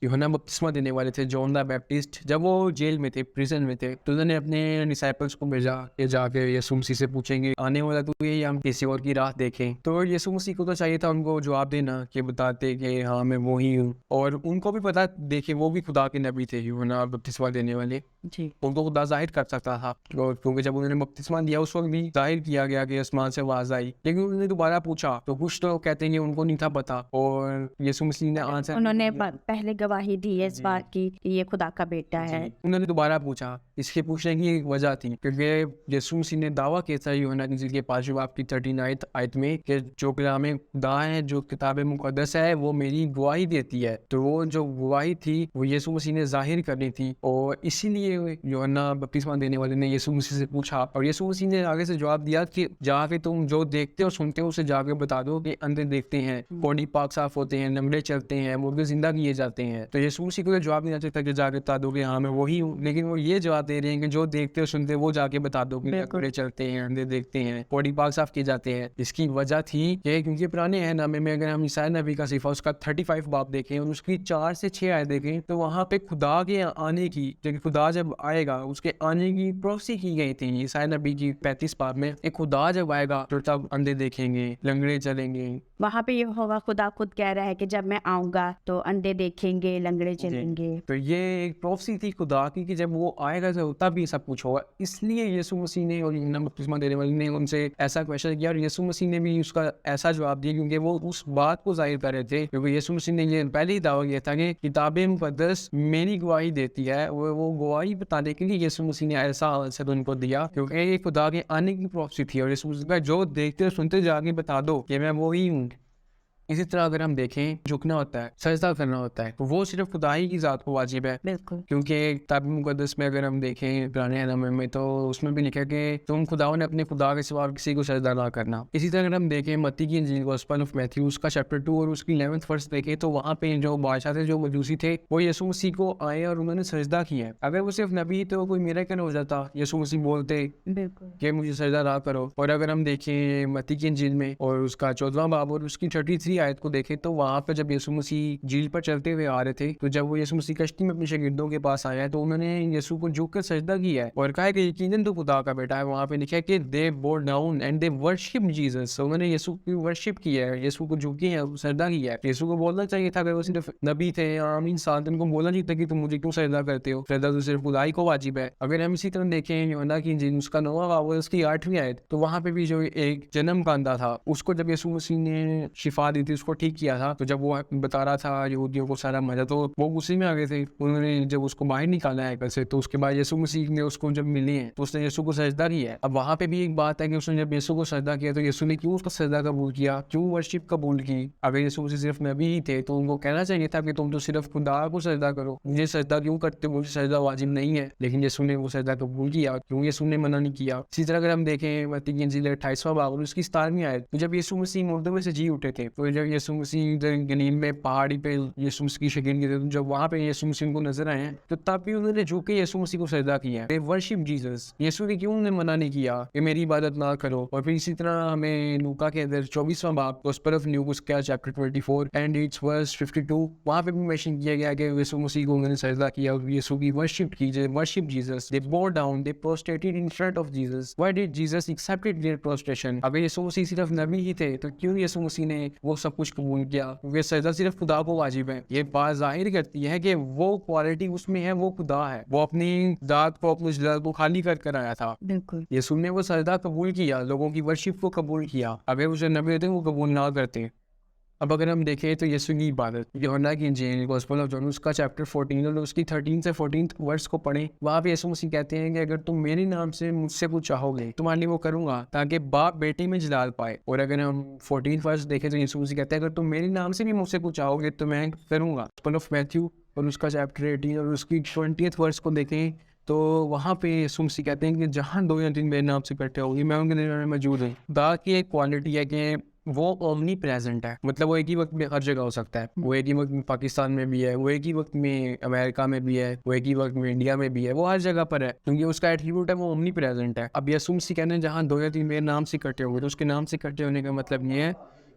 یوحنا بپتسمہ دینے والے تھے, جان دا بیپٹسٹ, جب وہ جیل میں تھے, پریزن میں تھے, تو انہوں نے اپنے ڈسائپلس کو بھیجا کہ جا کے یسوع مسیح سے پوچھیں گے آنے والا تو یہ ہم کسی اور کی راہ دیکھیں. تو یسوع مسیح کو تو چاہیے تھا ان کو جواب دینا کہ بتاتے کہ ہاں میں وہی ہوں, اور ان کو بھی پتا دیکھیں وہ بھی خدا کے نبی تھے یوحنا بپتسمہ دینے والے, ان کو خدا ظاہر کر سکتا تھا, کیونکہ جب انہوں نے بپتسمہ دیا اس وقت بھی ظاہر کیا گیا کہ آسمان سے آواز آئی, لیکن انہوں نے دوبارہ پوچھا تو کچھ تو کہتے ہیں کہ ان کو نہیں تھا پتا, اور یسوع مسیح نے آنسر, انہوں نے پہلے گواہی دی ہے اس بات کی کہ یہ خدا کا بیٹا ہے. انہوں نے دوبارہ پوچھا, اس کے پوچھنے کی ایک وجہ تھی کیونکہ یسوع مسیح نے دعویٰ کیا تھا یوحنا کی انجیل کے 5 باب کی 39 آیت میں کہ جو کلام خدا ہے, جو کتاب مقدس ہے, وہ میری گواہی دیتی ہے. تو وہ جو گواہی تھی وہ یسوع مسیح نے ظاہر کرنی تھی, اور اسی لیے یوحنا بپتسمہ دینے والے نے یسوع مسیح سے پوچھا, اور یسوع مسیح نے آگے سے جواب دیا کہ جا کے تم جو دیکھتے اور سنتے ہو اسے جا کے بتا دو کہ اندھے دیکھتے ہیں, کوڑی پاک صاف ہوتے ہیں, لنگڑے چلتے ہیں, مردے زندہ کیے جاتے ہیں. تو یسوع مسیح کو جواب نہیں چاہتا کہ جا کے بتا دو کہ ہاں میں وہی ہوں, لیکن وہ یہ جواب دے رہے ہیں کہ جو دیکھتے اور سنتے وہ جا کے بتا دو کہ لنگڑے چلتے ہیں, اندھے دیکھتے ہیں, کوڑی پاک صاف کیے جاتے ہیں. اس کی وجہ تھی کہ کیونکہ پرانے نامے میں اگر ہم عیسائی نبی کا صفحہ اس کا 35 باب دیکھیں اور اس کی 4 سے 6 آیت دیکھیں تو وہاں پہ خدا کے آنے کی, خدا جب آئے گا اس کے آنے کی پروفیسی کی گئی تھی عیسائی نبی کی 35 باب میں, ایک خدا جب آئے گا تو تب اندھے دیکھیں گے, لنگڑے چلیں گے. وہاں پہ یہ ہوگا, خدا خود کہہ رہا ہے کہ جب میں آؤں گا تو اندھے دیکھیں گے, لنگڑے چلیں گے. تو یہ ایک پروفیسی تھی خدا کی کہ جب وہ آئے گا تو تب یہ سب کچھ ہوگا. اس لیے یسوع مسیح نے اور یوحنا بپتسمہ دینے والے نے ان سے ایسا کویشچن کیا, اور یسوع مسیح نے بھی اس کا ایسا جواب دیا کیونکہ وہ اس بات کو ظاہر کر رہے تھے, کیونکہ یسوع مسیح نے یہ پہلے ہی دعویٰ کیا تھا کہ کتاب مقدس میری گواہی دیتی ہے. وہ گواہی بتانے کے لیے یسوع مسیح نے ایسا آنسر ان کو دیا کیونکہ یہ خدا کے آنے کی پروفیسی تھی, اور یسوع مسیح جو دیکھتے اور سنتے جا کے بتا دو کہ میں وہی ہوں. اسی طرح اگر ہم دیکھیں جھکنا ہوتا ہے, سجدہ کرنا ہوتا ہے, وہ صرف خدا ہی کی ذات کو واجب ہے. بالکل, کیونکہ کتاب مقدس میں اگر ہم دیکھیں پرانے نامے میں تو اس میں بھی لکھا کہ تم خداؤں نے اپنے خدا کے سوا کسی کو سجدہ نہ کرنا. اسی طرح اگر ہم دیکھیں متی کی انجیل گوسپل آف میتھیوز کا چیپٹر 2 اور اس کی 11 ورس دیکھیں تو وہاں پہ جو بادشاہ تھے, جو مجوسی تھے, وہ یسوع مسیح کو آئے اور انہوں نے سجدہ کیا ہے. اگر وہ صرف نبی تو کوئی میریکل ہو جاتا, یسوع مسیح بولتے کہ مجھے سجدہ نہ کرو. اور اگر ہم دیکھیں متی کی انجیل میں اور اس کا 14واں باب اور اس کی 33 آیت کو دیکھیں تو وہاں پہ جب یسوع مسیح جھیل پر چلتے ہوئے آ رہے تھے تو جب وہ یسوع مسیح کشتی میں اپنے شاگردوں کے پاس آیا ہے تو انہوں نے یسوع کو جھک کر سجدہ کیا ہے اور کہا کہ یقیناً تو خدا کا بیٹا ہے. وہاں پہ لکھا ہے کہ دے بو down and they worship Jesus, انہوں نے یسوع کی ورشپ کی ہے, یسوع کو جھکے ہیں, سجدہ کیا ہے. یسوع کو بولنا چاہیے تھا کہ وہ صرف نبی تھے یا عام انسان تھے, ان کو بولنا چاہیے تھا کہ تم مجھے کیوں سجدہ کرتے ہو, سجدہ تو صرف خدا ہی کو واجب ہے. اگر ہم اسی طرح دیکھیں یوحنا کی انجیل اس کا 9واں باب اور اس کی 8ویں آیت تو وہاں پہ بھی جو ایک جنم کا اندھا تھا اس کو جب یسوع مسیح نے شفا دی تھی, اس کو ٹھیک کیا تھا, تو جب وہ بتا رہا تھا یہودیوں کو سارا مزہ تو وہ غصے میں آ گئے تھے. انہوں نے جب اس کو باہر نکالا ہے گھر سے تو اس کے بعد یسوع مسیح نے اس کو جب ملی ہے تو اس نے یسوع کو سجدہ کیا ہے. اب وہاں پہ بھی ایک بات ہے کہ اس نے جب یسوع کو سجدہ کیا تو یسوع نے کیوں اس کا سجدہ قبول کیا, کیوں ورشپ قبول کی. اگر یسوع مسیح صرف نبی ہی تھے تو ان کو کہنا چاہیے تھا کہ تم تو صرف خدا کو سجدہ کرو, مجھے سجدہ کیوں کرتے ہو, مجھے سجدہ واجب نہیں ہے. لیکن یسوع نے وہ سجدہ قبول کیا, کیوں یسوع نے منع نہیں کیا. اسی طرح اگر ہم دیکھیں متی کی انجیل 28واں باب اور اس کی 17ویں آیت, تو جب یسوع مسیح مردوں میں سے جی اٹھے تھے تو جب یسوع مسیح گلیل میں پہاڑی پہ یسوع مسیح کی شکل کی, جب وہاں پہ یسوع مسیح کو نظر آئے ہیں تو تب بھی انہوں نے جھک کے یسوع مسیح کو سجدہ کیا ہے. They worship Jesus. یسوع نے کیوں انہیں منع نہیں کیا کہ میری عبادت نہ کرو. اور پھر اسی طرح ہمیں لوکا کے اندر 24واں باب گوسپل آف لیوک کا چیپٹر 24 اینڈ اٹس ورس 52 وہاں پہ بھی مینشن کیا گیا کہ یسوع مسیح کو انہوں نے سجدہ کیا اور یسوع کی ورشپ کی. worship Jesus. They bowed down, they prostrated in front of Jesus. Why did Jesus accepted their prostration? اگر یسوع مسیح صرف نبی ہی تھے تو کیوں یسوع مسیح نے وہ سب کچھ قبول کیا, کیونکہ سجدہ صرف خدا کو واجب ہے. یہ بات ظاہر کرتی ہے کہ وہ کوالٹی اس میں ہے, وہ خدا ہے, وہ اپنی ذات کو, اپنے جلال کو خالی کر آیا تھا. بالکل, یسوع نے وہ سجدہ قبول کیا, لوگوں کی ورشپ کو قبول کیا. اگر اسے نبی ہوتے وہ قبول نہ کرتے. اب اگر ہم دیکھیں تو یسوع کی عبادت، یوحنا کی انجیل گوسپل آف جان اس کا چیپٹر 14 اور اس کی 13 سے 14 ورس کو پڑھیں، وہاں پہ یسوع مسیح کہتے ہیں کہ اگر تم میرے نام سے مجھ سے کچھ چاہو گے تمہارے لیے وہ کروں گا تاکہ باپ بیٹے میں جلال پائے. اور اگر ہم 14 ورس دیکھیں تو یسوع مسیح کہتے ہیں اگر تم میرے نام سے بھی مجھ سے کچھ چاہو گے تو میں کروں گا. گوسپل آف میتھیو اور اس کا چیپٹر 18 اور اس کی 20 ورس کو دیکھیں تو وہاں پہ یسوع مسیح کہتے ہیں کہ جہاں 2 یا 3 میرے نام سے اکٹھے ہوگی میں ان کے درمیان میں موجود ہوں. خدا کی ایک کوالٹی ہے کہ وہ اومنی پریزنٹ ہے، مطلب وہ ایک ہی وقت میں ہر جگہ ہو سکتا ہے. وہ ایک ہی وقت میں پاکستان میں بھی ہے، وہ ایک ہی وقت میں امریکہ میں بھی ہے، وہ ایک ہی وقت میں انڈیا میں بھی ہے، وہ ہر جگہ پر ہے کیونکہ اس کا ایٹریبیوٹ ہے وہ اومنی پریزنٹ ہے. اب یسوع مسیح کہتے ہیں جہاں 2 یا 3 میرے نام سے اکٹھے ہوں گے، تو اس کے نام سے اکٹھے ہونے کا مطلب یہ ہے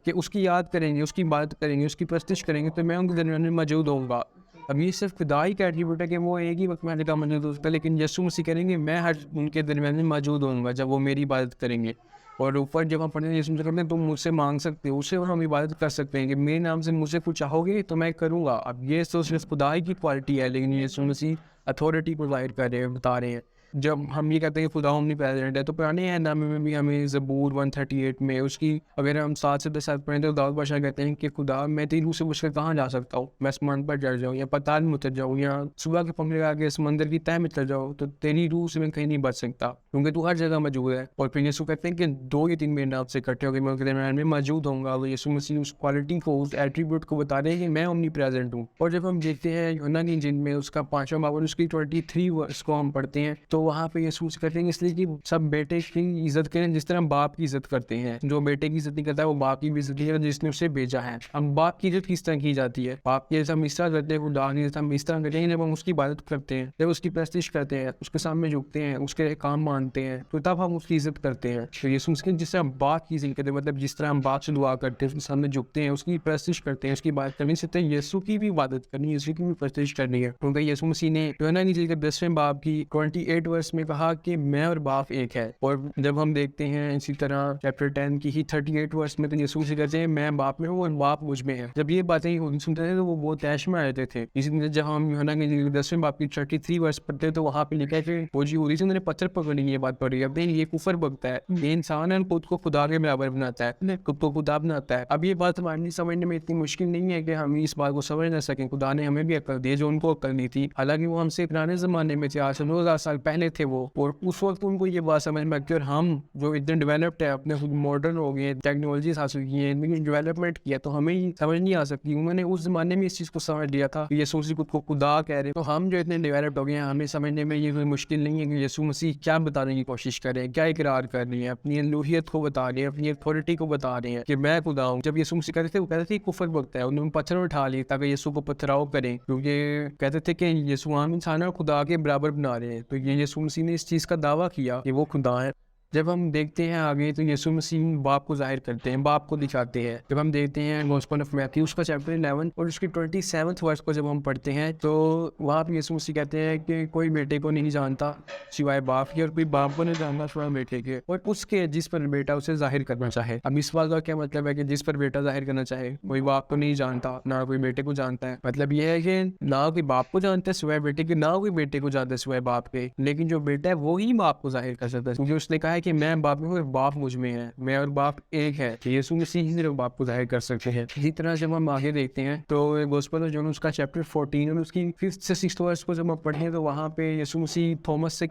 کہ اس کی یاد کریں گے، اس کی عبادت کریں گے، اس کی پرستش کریں گے تو میں ان کے درمیان میں موجود ہوں گا. اب یہ صرف خدا ہی کا ایٹریبیوٹ ہے کہ وہ ایک ہی وقت میں ہر جگہ موجود ہو سکتا ہے، لیکن یسوع مسیح کریں گے میں ہر ان کے درمیان میں موجود ہوں گا جب وہ میری عبادت کریں گے. اور اوپر جب ہم پڑھتے ہیں یسوع مسیح کرتے ہیں تم مجھ سے مانگ سکتے ہو، اس سے ہم عبادت کر سکتے ہیں کہ میرے نام سے مجھ سے کچھ چاہو گے تو میں کروں گا. اب یہ تو صرف خدا ہی کی کوالٹی ہے، لیکن یسوع مسیح اتھارٹی پرووائڈ کر رہے ہیں، بتا رہے ہیں. جب ہم یہ کہتے ہیں کہ خدا اومنی پریزنٹ ہے تو پرانے نامے میں بھی ہمیں زبور 138 میں اس کی اگر ہم 7 سے 10 آیت پڑھیں تو داؤد بادشاہ کہتے ہیں کہ خدا میں تیری روح سے پوچھ کر کہاں جا سکتا ہوں، میں آسمان پر چڑھ جاؤں یا پتال میں اتر جاؤں یا صبح کے پنکھے لگا کے سمندر کی تہہ میں چل جاؤں تو تیری روح سے میں کہیں نہیں بچ سکتا کیونکہ تو ہر جگہ موجود ہے. اور پھر یسوع کہتے ہیں کہ 2 یا 3 میرے نام سے اکٹھے ہو کے میں ان کے درمیان میں موجود ہوں گا. یسوع مسیح اس کوالٹی کو، اس ایٹریبیوٹ کو بتا رہے ہیں کہ میں اومنی پریزنٹ ہوں. اور جب ہم دیکھتے ہیں یوحنا کی انجیل میں اس کا 5واں باب اور اس کی 23 ورس کو ہم پڑھتے ہیں تو وہاں پہ یسوع کہتے ہیں اس لیے کہ سب بیٹے کی عزت کریں جس طرح باپ کی عزت کرتے ہیں. جو بیٹے کی عزت نہیں کرتا ہے وہ باپ کی بھی عزت نہیں کرتا جس نے اسے بھیجا ہے. ہم باپ کی عزت کس طرح کی جاتی ہے؟ باپ کی عزت ہم اس طرح کرتے ہیں، خدا کی عزت ہم اس طرح کرتے ہیں جب ہم اس کی عبادت کرتے ہیں، جب اس کی پرستش کرتے ہیں، اس کے سامنے جھکتے ہیں، اس کے کام مانتے ہیں تو تب ہم اس کی عزت کرتے ہیں. تو یسوع مسیح جس طرح باپ کی عزت کرتے ہیں، مطلب جس طرح ہم باپ سے دعا کرتے ہیں، اس کے سامنے جھکتے ہیں، اس کی پرستش کرتے ہیں، اس کی عبادت کرنی سے یسوع کی بھی عبادت کرنی ہے، یسوع کی بھی پرستش کرنی ہے. کیونکہ یسوع مسیح نے یوحنا کی انجیل کے 10ویں باب کی 28 ورس میں کہا کہ میں اور باپ ایک ہے. اور جب ہم دیکھتے ہیں اسی طرح چیپٹر 10 کی ہی 38 ورس میں تو یسوع مسیح کہتے ہیں میں باپ میں ہوں اور باپ مجھ میں ہے. جب یہ باتیں سنتے تھے تو وہ بہت تیش میں آتے تھے. اسی طرح جب ہم یوحنا کے 10ویں باب کی 33 ورس پڑھتے ہیں تو وہاں پہ لکھا ہے کہ وہ جی ہو رہی تھی انہوں نے پتھر پکڑی یہ بات پڑھی. اب یہ کفر بکتا ہے، یہ انسان ہے خود کو خدا کے برابر بناتا ہے، خود کو خدا بناتا ہے. اب یہ بات ہمارے لیے سمجھنے میں اتنی مشکل نہیں ہے کہ ہم اس بات کو سمجھ نہ سکیں. خدا نے ہمیں بھی عقل دی جو ان کو عقل نہیں تھی، حالانکہ وہ ہم سے پرانے زمانے میں تھے، 800-9,000 سال پہلے تھے وہ، اور اس وقت ان کو یہ بات سمجھ میں آتی. اور ہم جو اتنے ڈیولپڈ ہے، اپنے خود ماڈرن ہو گئے، ٹیکنالوجیز حاصل کی ہیں، ڈیولپمنٹ کیا تو ہمیں سمجھ نہیں آ سکتی. انہوں نے اس زمانے میں اس چیز کو سمجھ لیا تھا کہ یسوع مسیح خود کو خدا کہہ رہے. تو ہم جو اتنے ڈیولپڈ ہو گئے ہیں ہمیں سمجھنے میں یہ کوئی مشکل نہیں ہے کہ یسوع مسیح کیا بتانے کی کوشش کر رہے ہیں، کیا اقرار کر رہے ہیں، اپنی الوہیت کو بتا رہے ہیں، اپنی اتھارٹی کو بتا رہے ہیں کہ میں خدا ہوں. جب یسوع مسیح کہتے تھے وہ کہتے تھے کفر بکتا ہے، انہوں نے پتھر اٹھا لیے تاکہ یسوع کو پتھراؤ کریں کیونکہ کہتے تھے کہ یسوع عام انسان ہے اور خدا کے برابر بنا رہے ہیں. تو یہ یسوع مسیح نے اس چیز کا دعویٰ کیا کہ وہ خدا ہے. جب ہم دیکھتے ہیں آگے تو یسوع مسیح باپ کو ظاہر کرتے ہیں، باپ کو دکھاتے ہیں. جب ہم دیکھتے ہیں گوسپل آف میتھیو اس کا چیپٹر 11 اور اس کی 27 ورس کو جب ہم پڑھتے ہیں تو وہاں پہ یسوع مسیح کہتے ہیں کہ کوئی بیٹے کو نہیں جانتا سوائے باپ کے، اور کوئی باپ کو نہیں جانتا سوائے بیٹے کے، اور اس کے جس پر بیٹا اسے ظاہر کرنا چاہے. اب اس بات کا کیا مطلب ہے کہ جس پر بیٹا ظاہر کرنا چاہے؟ کوئی باپ کو نہیں جانتا، نہ کوئی بیٹے کو جانتا ہے. مطلب یہ ہے کہ نہ کوئی باپ کو جانتا ہے سوائے بیٹے کے، نہ کوئی بیٹے کو جانتا ہے سوائے باپ کے، لیکن جو بیٹا ہے وہی باپ کو ظاہر کر سکتا ہے کیونکہ اس نے کہا ہے کہ میں باپ میں ہوں، باپ مجھ میں ہے، میں اور باپ ایک ہے. یسوع مسیح ہی صرف باپ کو ظاہر کر سکتے ہیں. اسی طرح جب ہم آگے دیکھتے ہیں تو گوسپل آف جان اس کا چیپٹر 14 اور اس کی 5 سے 6 ورس کو جب ہم پڑھیں تو وہاں پہ یسوع مسیح توما سے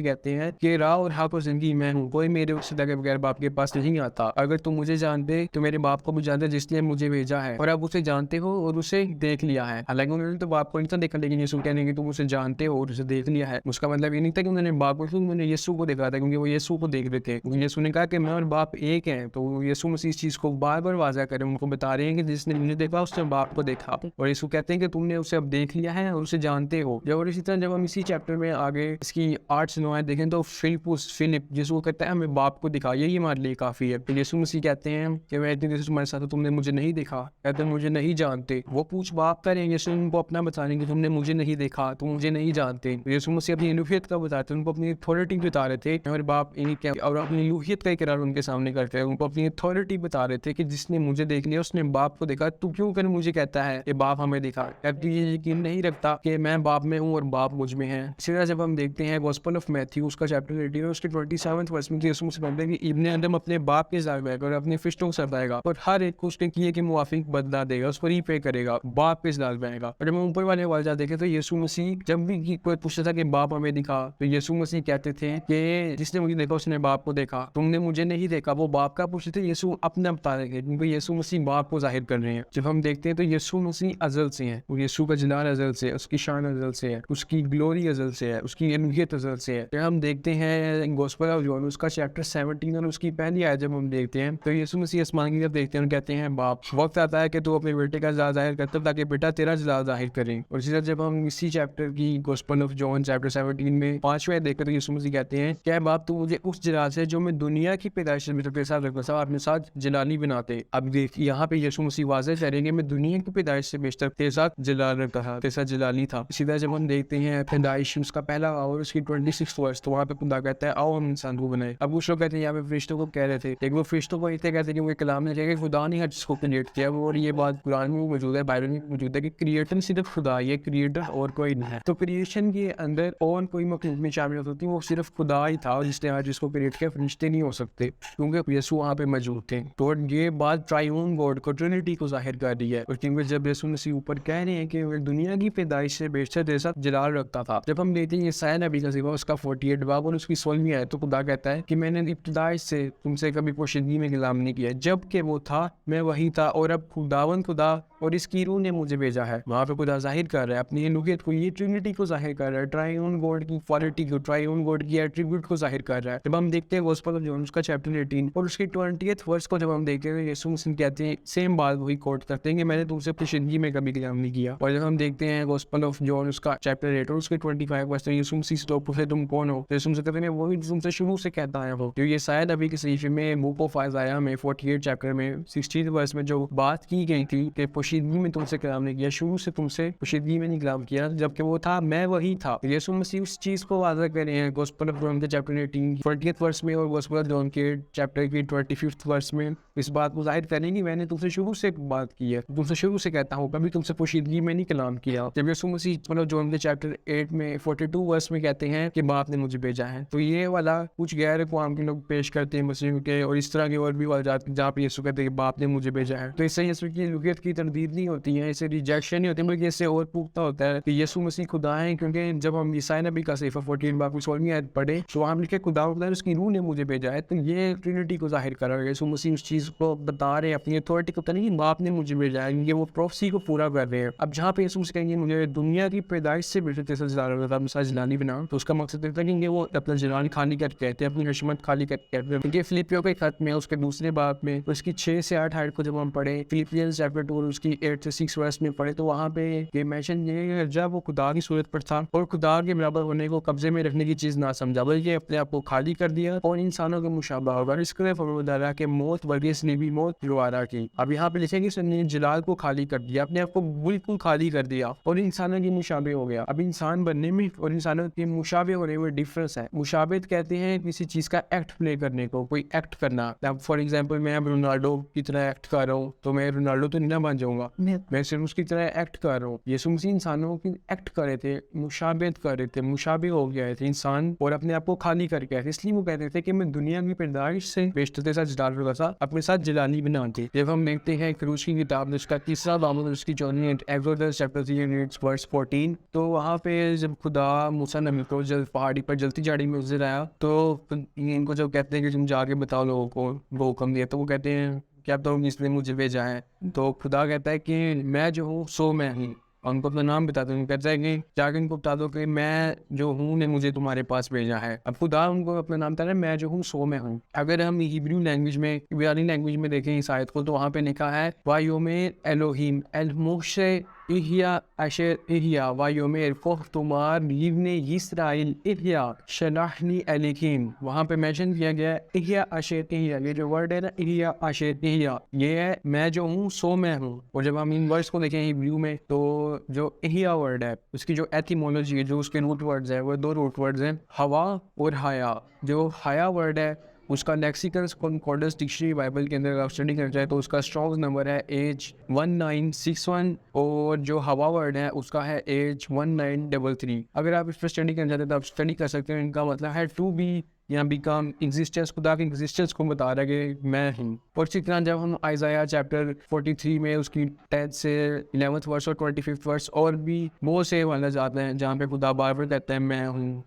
کہتے ہیں کہ راہ اور حق اور زندگی میں ہوں، کوئی میرے واسطے کے بغیر باپ کے پاس نہیں آتا. اگر تم مجھے جانتے تو میرے باپ کو بھی جانتے جس نے مجھے بھیجا ہے، اور اب اسے جانتے ہو اور اسے دیکھ لیا ہے. حالانکہ انہوں نے تو باپ کو نہیں تھا دیکھا، لیکن یسوع کہنے کہ تم اسے جانتے ہو اور اسے دیکھ لیا ہے. اس کا مطلب یہ نہیں تھا کہ انہوں نے باپ کو، انہوں نے یسوع کو دیکھا تھا کیونکہ وہ یسوع کو دیکھ رہے تھے. یسوع نے کہا کہ میں اور باپ ایک ہیں. تو یسوع مسیح اس چیز کو بار بار واضح کرے، ان کو بتا رہے ہیں کہ جس نے مجھے دیکھا اس نے باپ کو دیکھا. اور یسوع کہتے ہیں کہ تم نے اسے اب دیکھ لیا ہے اور اسے جانتے ہو. اور اسی طرح جب ہم اسی چیپٹر میں آگے اس کی 8 سے 9 آیت دیکھیں تو فلپ جسو کہتا ہے ہمیں باپ کو دکھا، یہی ہمارے لیے کافی ہے. پھر یسوع مسیح کہتے ہیں کہ میں اتنی دیر سے تمہارے ساتھ ہوں، تم نے مجھے نہیں دیکھا. کہتے ہیں مجھے نہیں جانتے. وہ پوچھ باپ کریں، یسوع ان کو اپنا بتا رہے ہیں کہ تم نے مجھے نہیں دیکھا، تم مجھے نہیں جانتے. یسوع مسیح اپنی الوہیت کا بتاتے ہیں، ان کو اپنی اتھارٹی بتا رہے تھے اور باپ اور اپنی الوہیت کا اقرار ان کے سامنے کرتے ہیں, ان کو اپنی اتھارٹی بتا رہے تھے کہ جس نے مجھے دیکھ لیا اس نے باپ کو دیکھا, تو کیوں کر مجھے کہتا ہے کہ باپ ہمیں دکھا, تو یہ یقین نہیں رکھتا کہ میں باپ میں ہوں اور باپ مجھ میں ہے. اسی طرح جب ہم دیکھتے ہیں گوسپل آف میتھیو اس کا چیپٹر 18 اس کے 27 ورس میں یسوع مسیح فرماتے ہیں کہ ابن آدم اپنے باپ کے ساتھ رہے گا اور اپنے فرشتوں کے ساتھ رہے گا اور ہر ایک کو اس نے کیے کے موافق بدلا دے گا, اس کو ری پے کرے گا, باپ کے ساتھ رہے گا. اور جب ہم اوپر والے والدہ دیکھیں تو یسوع مسیح جب بھی کوئی پوچھتا تھا کہ باپ ہمیں دکھا تو یسوع مسیح کہتے تھے کہ جس نے مجھے دیکھا اس نے باپ کو دیکھا, تم نے مجھے نہیں دیکھا. وہ باپ کا پوچھتے تھے, یسوع اپنا بتا رہے تھے کیونکہ یسوع مسیح باپ کو ظاہر کر رہے ہیں. جب ہم دیکھتے ہیں تو یسوع مسیح ازل سے ہیں, اور یسوع کا جلال ازل سے ہے, اس کی شان ازل سے ہے, اس کی گلوری ازل سے ہے, اس کی الوہیت ازل سے ہے. جب ہم دیکھتے ہیں گوسپل آف جان اس کا چیپٹر 17 اور اس کی پہلی آیت جب ہم دیکھتے ہیں تو یسوع مسیح آسمان کی طرف دیکھتے ہیں اور کہتے ہیں باپ وقت آتا ہے کہ تو اپنے بیٹے کا جلال ظاہر کرتا تاکہ بیٹا تیرا جلال ظاہر کرے. اور اسی طرح جب ہم اسی چیپٹر کی گوسپل آف جان چیپٹر 17 میں 5ویں دیکھتے تو یسوع مسیح کہتے ہیں کہ باپ تو مجھے اس جلال سے جو میں دنیا کی پیدائش میں تیرے ساتھ رکھتا تھا اپنے ساتھ جلالی بناتے. اب دیکھ یہاں پہ یسوع مسیح واضح کہہ رہے ہیں کہ میں دنیا کی پیدائش سے بیشتر تیرے ساتھ جلال رکھتا تھا, تیرے ساتھ جلالی تھا. اسی طرح جب ہم دیکھتے ہیں پیدائش اس کا پہلا اور اس کی 26 ورس تو وہاں پہ خدا کہتا ہے آؤ ہم انسان کو بنائے. اب کچھ لوگ کہتے ہیں یہاں پہ فرشتوں کو کہہ رہے تھے, لیکن وہ فرشتوں کو اتنے کہتے ہیں کہ وہ کلام نے کہا کہ خدا نے ہر چیز کو کریٹ کیا. اور یہ بات قرآن میں موجود ہے, بائبل میں موجود ہے کہ کریٹر صرف خدا, یہ کریٹر اور کوئی نہیں ہے. تو کریشن کے اندر اور کوئی مخلوق میں شامل ہوتی وہ صرف خدا ہی تھا جس نے آج اس کو کریٹ کیا, فرشتے نہیں ہو سکتے کیونکہ یسوع وہاں پہ موجود تھے. تو یہ بات ٹرائیون گاڈ کو ٹرینٹی کو ظاہر کر رہی ہے. اور کیونکہ جب یسوع مسیح اوپر کہہ رہے ہیں کہ دنیا کی پیدائش سے بیشتر تیرے ساتھ جلال رکھتا تھا. جب ہم دیکھتے ہیں یسایا نبی کا صحیفہ اس کا 48 باب اور اس کی 16ویں آیت تو خدا کہتا ہے کہ میں نے ابتدائی سے تم سے کبھی پوشیدگی میں کلام نہیں کیا, جب کہ وہ تھا میں وہی تھا اور اب خداوند خدا اور اس کی روح نے مجھے بھیجا ہے. وہاں پہ خدا ظاہر کر رہا ہے اپنی الوہیت کو, یہ ٹرینٹی کو ظاہر کر رہا ہے, ٹرائیون گاڈ کی کوالٹی کو, ٹرائیون گاڈ کی ایٹریبیوٹ کو ظاہر کر رہا ہے. جب ہم دیکھتے ہیں گوسپل آف جان اس کا چیپٹر 18 اور اس کی 20th ورس کو جب ہم دیکھتے ہیں یسوع مسیح کہتے ہیں سیم بات وہی کوٹ کرتے ہیں کہ میں نے تم سے پوشیدگی میں کبھی کلام نہیں کیا. اور جب ہم دیکھتے ہیں گوسپل آف جان اس کا چیپٹر 8 اور اس کی 25 ورس یسوع مسیح سے پوچھے تم کون ہو, یسوع مسیح کہتے ہیں وہی تم سے شروع سے کہتا ہے وہ. جو یہ شاید ابھی کے صحیفے میں بک آف آئزایا میں 48 چیپٹر میں 16 ورس میں جو بات کی گئی تھی کہ پوشیدگی میں تم سے کلام نہیں کیا, شروع سے تم سے پوشیدگی میں نہیں کلام کیا, جبکہ وہ تھا میں وہی تھا. یسوع مسیح اس چیز کو واضح کر رہے ہیں گوسپل آف جان کے چیپٹر 18 40th ورس میں اور گوسپل آف جان کے چیپٹر کی 25th ورس میں اس بات کو ظاہر کریں گے میں نے تم سے شروع سے بات کی ہے, تم سے شروع سے کہتا ہوں, کبھی تم سے پوشیدگی میں نہیں کلام کیا. جب یسوع مسیح مطلب جان کے چیپٹر 8 میں 42 ورس میں کہتے ہیں کہ باپ نے مجھے بھیجا ہے, تو یہ والا کچھ غیر اقوام کے لوگ پیش کرتے ہیں مسیح کے, اور اس طرح کے اور بھی واجات جہاں پہ یسوع کہتے ہیں کہ باپ نے مجھے بھیجا ہے. تو اس سے یسوع کی الوہیت کی تردید نہیں ہوتی ہے, اس سے ریجیکشن نہیں ہوتی, بلکہ اس سے اور پختہ ہوتا ہے کہ یسوع مسیح خدا ہے. کیونکہ جب ہم یسایا نبی کا صحیفہ 14 باب 16 آیت پڑھیں تو وہاں لکھے خدا اس کی روح نے مجھے بھیجا ہے. تو یہ ٹرینٹی کو ظاہر کر رہا ہے. یسوع مسیح اس چیز کو بتا رہے ہیں, اپنی اتھارٹی کو نہیں, باپ نے مجھے بھیجا ہے, یہ وہ پروفیسی کو پورا کر رہے ہیں. اب جہاں پہ یسوع مسیح کہیں گے مجھے دنیا کی پیدائش سے بیشتر تیرے ساتھ جلال رکھتا تھا, جلانی بنا, تو اس کا مقصد ہے کہ وہ اپنا جلال خالی کر کے کہتے ہیں, اپنی حشمت خالی کر کے کہتے ہیں. کہ فلیپیوں کے خط میں اس کے دوسرے باب میں اس کی 6 سے 8 آیت کو جب ہم پڑھیں, فلیپینز چیپٹر 2 اس کی 8 سے 6 ورس میں پڑھے, تو وہاں پہ یہ مینشن یہ ہے کہ جب وہ خدا کی صورت پر تھا اور خدا کے برابر ہونے کو قبضے میں رکھنے کی چیز نہ سمجھا, بلکہ اپنے آپ کو خالی کر دیا اور انسانوں کے مشابہ ہوگا. اس کے فرمودارا کہ موت بلکہ اس نے بھی موت گوارا کی. اب یہاں پہ لکھیں کہ اس نے جلال کو خالی کر دیا, اپنے آپ کو بالکل خالی کر دیا اور انسانوں کی مشابہ ہو گیا. اب انسان بننے میں اور انسانوں کے مشابہ ہونے میں ڈفرنس ہے. مشابہت کہتے ہیں کسی چیز کا ایکٹ پلے کرنے کو, کوئی ایکٹ کرنا. اب فار ایگزامپل میں اب رونالڈو کی طرح ایکٹ کر رہا ہوں تو میں رونالڈو تو نہیں بن جاؤں گا, میں صرف اس کی طرح ایکٹ کر رہا ہوں. یسوع مسیح انسانوں کی ایکٹ کر رہے تھے, مشابہت کر رہے تھے, مشابہ ہو گیا تھے انسان اور اپنے آپ کو خالی کر کے. اس لیے وہ کہتے تھے کہ میں دنیا کی پیدائش سے بیشتر کے ساتھ جلال رکھتا تھا, اپنے ساتھ جلالی بناتے. جب ہم دیکھتے ہیں کروس کی کتاب اس کا 3 باب اس کی 14 ایگزوڈس چیپٹر 3 ورس 14, تو وہاں پہ جب خدا موسیٰ نبی کو جب پہاڑی پر جلتی جاڑی میں نظر آیا تو ان کو جب کہتے ہیں کہ تم جا کے بتاؤ لوگوں کو وہ حکم دیا, تو وہ کہتے ہیں کیا تو اس نے مجھے بھیجا ہے. تو خدا کہتا ہے کہ میں جو ہوں سو میں ہوں, ان کو اپنا نام بتاتے ہیں. کہتا ہے کہ جا کے ان کو بتا دو کہ میں جو ہوں نے مجھے تمہارے پاس بھیجا ہے. اب خدا ان کو اپنا نام بتا رہا ہے, میں جو ہوں سو میں ہوں. اگر ہم ہیبریو لینگویج میں عبرانی لینگویج میں دیکھیں اس آیت کو, تو وہاں پہ لکھا ہے وایوم الوہیم الموشے احیا اشر احیا و یوم الفخر تمہار لیونے اسرائیل احیا شلحنی علیکم. وہاں پہ مینشن کیا گیا ہے احیا اشر احیا. یہ جو ورڈ ہے نا احیا اشر احیا, یہ ہے میں جو ہوں سو میں ہوں. اور جب ہم ان ورڈس کو دیکھیں ہیبریو میں تو جو احیا ورڈ ہے اس کی جو ایٹیمولوجی ہے, جو اس کے روٹ ورڈز ہیں, وہ 2 روٹ ورڈز ہیں, ہوا اور حیا. جو حیا ورڈ ہے اس کا لیکسیکل کنکورڈنس ڈکشنری بائبل کے اندر آپ اسٹڈی کرنا چاہیں تو اس کا اسٹرانگ نمبر ہے ایج 1961, اور جو ہوا ورڈ ہے اس کا ہے ایج 1933. اگر آپ اس پر اسٹڈی کرنا چاہتے ہیں تو آپ اسٹڈی کر سکتے ہیں. ان کا مطلب ہے ٹو بی یا بیکم, ایگزسٹنس, خدا کی ایگزسٹنس کو بتا رہا ہے کہ میں ہوں. اور اسی طرح جب ہم آئزایا چیپٹر 43 میں اس کی 10 سے 11th ورس اور 25th ورس اور بھی بہت سے والے جاتے ہیں جہاں پہ خدا بار بار کہتا ہے میں ہوں.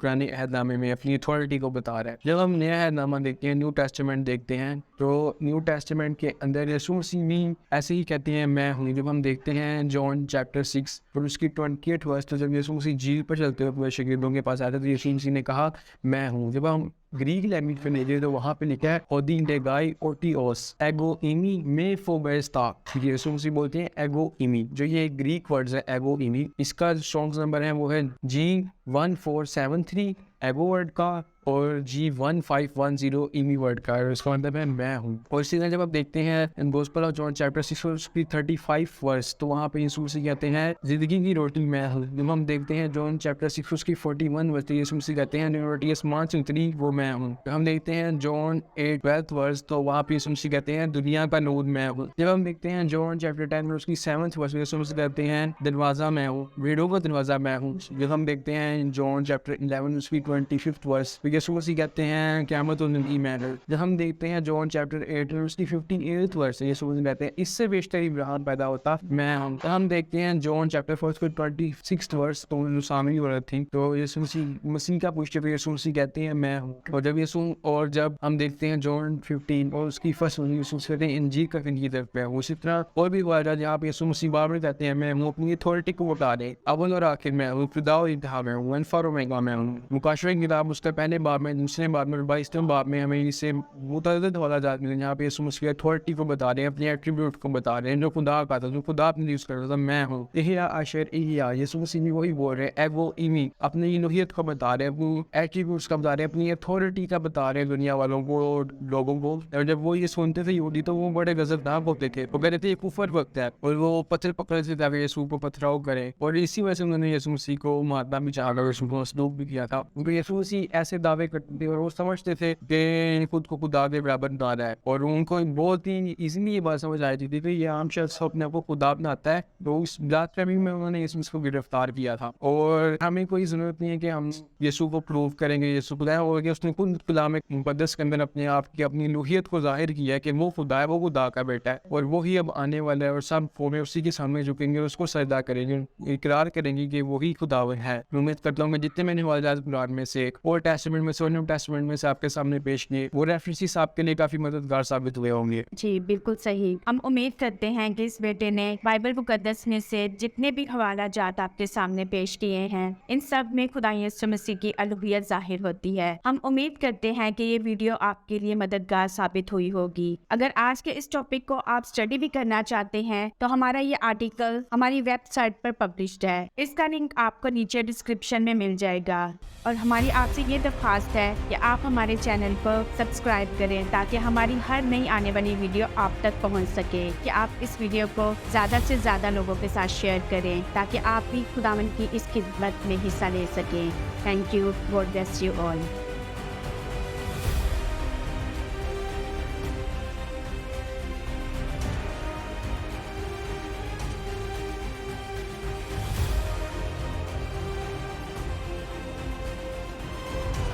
پرانے عہد نامے میں اپنی اتھارٹی کو بتا رہا ہے. جب ہم نیا عہد نامہ دیکھتے ہیں, نیو ٹیسٹمنٹ دیکھتے ہیں, تو نیو ٹیسٹمنٹ کے اندر یسوع مسیح بھی ایسے ہی کہتے ہیں میں ہوں. جب ہم دیکھتے ہیں جان چیپٹر 6 اور اس کی 28 ورس, تو جب یسوع مسیح جھیل پر چلتے ہوئے اپنے شاگردوں کے پاس آتے تو یسوع مسیح نے کہا میں ہوں. جب ہم گریک لینگویج پہ دیکھیں تو وہاں پہ لکھا ہے اودین ڈیگائی اوٹیوس ایگو ایمی میں فوبیستا. یسوع مسیح بولتے ہیں ایگو ایمی. جو یہ گریک ورڈز ہے ایگو ایمی, اس کا اسٹرانگ نمبر ہے وہ ہے G1473 ایگو ورڈ کا اور G1510 ایمی ورڈ کا, اور اس کا مطلب ہے میں ہوں. اور اسی طرح جب آپ دیکھتے ہیں گوسپل آف جان چیپٹر 6 کی 35 ورس, تو وہاں پہ یسوع مسیح کہتے ہیں زندگی کی روٹی میں ہوں. جب ہم دیکھتے ہیں جان چیپٹر 6 کی 41 ورس, تو یسوع مسیح کہتے ہیں روٹی اسمان سے اتری وہ میں ہوں. ہم دیکھتے ہیں جان 8 ورس, تو وہاں پہ یسوع مسیح کہتے ہیں دنیا کا نور میں ہوں. جب ہم دیکھتے ہیں جان چیپٹر 10 اس کی 7 ورس, یسوع مسیح کہتے ہیں دروازہ میں ہوں, ویڈو کا دروازہ میں ہوں. جب ہم دیکھتے ہیں جان چیپٹر 11 اس کی 25 ورس, یسوع مسیح کہتے ہیں قیامت و زندگی میں ہے. جب ہم دیکھتے ہیں جان چیپٹر 8 اس کی 58 ورس, یسوع مسیح کہتے ہیں اس سے بیشتر ابراہیم پیدا ہوتا میں ہوں. ہم دیکھتے ہیں جان چیپٹر 4 اس کی 26 ورس, تو جو سامعین عورت تھی تو یسوع مسیح کا پوچھتے ہوئے یسوع مسیح کہتے ہیں میں ہوں. اور جب ہم دیکھتے ہیں جان 15 اور اس کی فرسٹ یسوع مسیح کہتے ہیں انجیل کا کی طرف پہ. اسی طرح اور بھی ہوا جہاں پہ یسوع مسیح بار بار کہتے ہیں میں ہوں, اپنی اتھارٹی کو بتا دیں. اول اور آخر میں ہوں, ابتدا و انتہا میں ہوں, الفا اور اومیگا میں ہوں. مکاشفہ کی کتاب اس کے پہلے باب میں, دوسرے باب میں, 22ویں باب میں ہمیں اس سے متعدد حوالہ جات ملے جہاں پہ یسوع مسیح اتھارٹی کو بتا رہے ہیں, اپنے ایٹریبیوٹ کو بتا رہے ہیں, جو خدا کا تھا, جو خدا اپنے یوز کرتا تھا میں ہوں. احیا اشر احیا, یسوع مسیح بھی وہی بول رہے ہیں ایگو ایمی, اپنی الوہیت کو بتا رہے ہیں, اپنی ایٹریبیوٹس کا بتا رہے ہیں, اپنی اتھارٹی کا بتا رہے ہیں دنیا والوں کو اور لوگوں کو. اور جب وہ یہ سنتے تھے یہودی تو وہ بڑے غضبناک ہوتے تھے, وہ کہتے تھے یہ کفر وقت ہے, اور وہ پتھر پکڑے تھے تاکہ یسوع کو پتھراؤ کرے. اور اسی وجہ سے انہوں نے یسوع مسیح کو مارنا بھی چاہا اور یسوع کو مسلوب بھی کیا تھا, کیونکہ یسوع مسیح ایسے دعوے کرتے تھے اور وہ سمجھتے تھے کہ خود کو خدا کے برابر بنا رہا ہے. اور ان کو بہت ہی ایزیلی یہ بات سمجھ آئی تھی کہ یہ عام شخص اپنے آپ کو خدا بناتا ہے. تو اس بات فہمی میں انہوں نے یسوع مسیح کو گرفتار کیا تھا. اور ہمیں کوئی ضرورت نہیں ہے کہ ہم یسوع کو پروو کریں گے یسوع خدا ہے, اور کہ اس نے خود کلام مقدس کے اندر اپنے آپ کی اپنی الوہیت کو ظاہر کیا ہے کہ وہ خدا ہے, وہ خدا کا بیٹا ہے, اور وہی اب آنے والا ہے. اور سب قومیں اسی کے سامنے جھکیں گے, اس کو سجدہ کریں گے, اقرار کریں گے کہ وہی خدا ہے. امید کرتا ہوں کہ جتنے میں نے حوالات قرآن میں سے اولڈ ٹیسٹمنٹ میں سے اور نیو ٹیسٹمنٹ میں سے آپ کے سامنے پیش کیے, وہ ریفرنسز آپ کے لیے کافی مددگار ثابت ہوئے ہوں گے. جی بالکل صحیح. ہم امید کرتے ہیں کہ اس بیٹے نے بائبل مقدس میں سے جتنے بھی حوالہ جات آپ کے سامنے پیش کیے ہیں ان سب میں خدا یسوع مسیح کی الوہیت ظاہر ہوتی ہے. ہم امید کرتے ہیں کہ یہ ویڈیو آپ کے لیے مددگار ثابت ہوئی ہوگی. اگر آج کے اس ٹاپک کو آپ اسٹڈی بھی کرنا چاہتے ہیں تو ہمارا یہ آرٹیکل ہماری ویب سائٹ پر پبلشڈ ہے, اس کا لنک آپ کو نیچے ڈسکرپشن میں مل جائے گا. اور ہماری آپ سے یہ درخواست ہے کہ آپ ہمارے چینل کو سبسکرائب کریں تاکہ ہماری ہر نئی آنے والی ویڈیو آپ تک پہنچ سکے, کہ آپ اس ویڈیو کو زیادہ سے زیادہ لوگوں کے ساتھ شیئر کریں تاکہ آپ بھی خداوند کی اس خدمت میں حصہ لے سکیں. Thank you. God bless you all.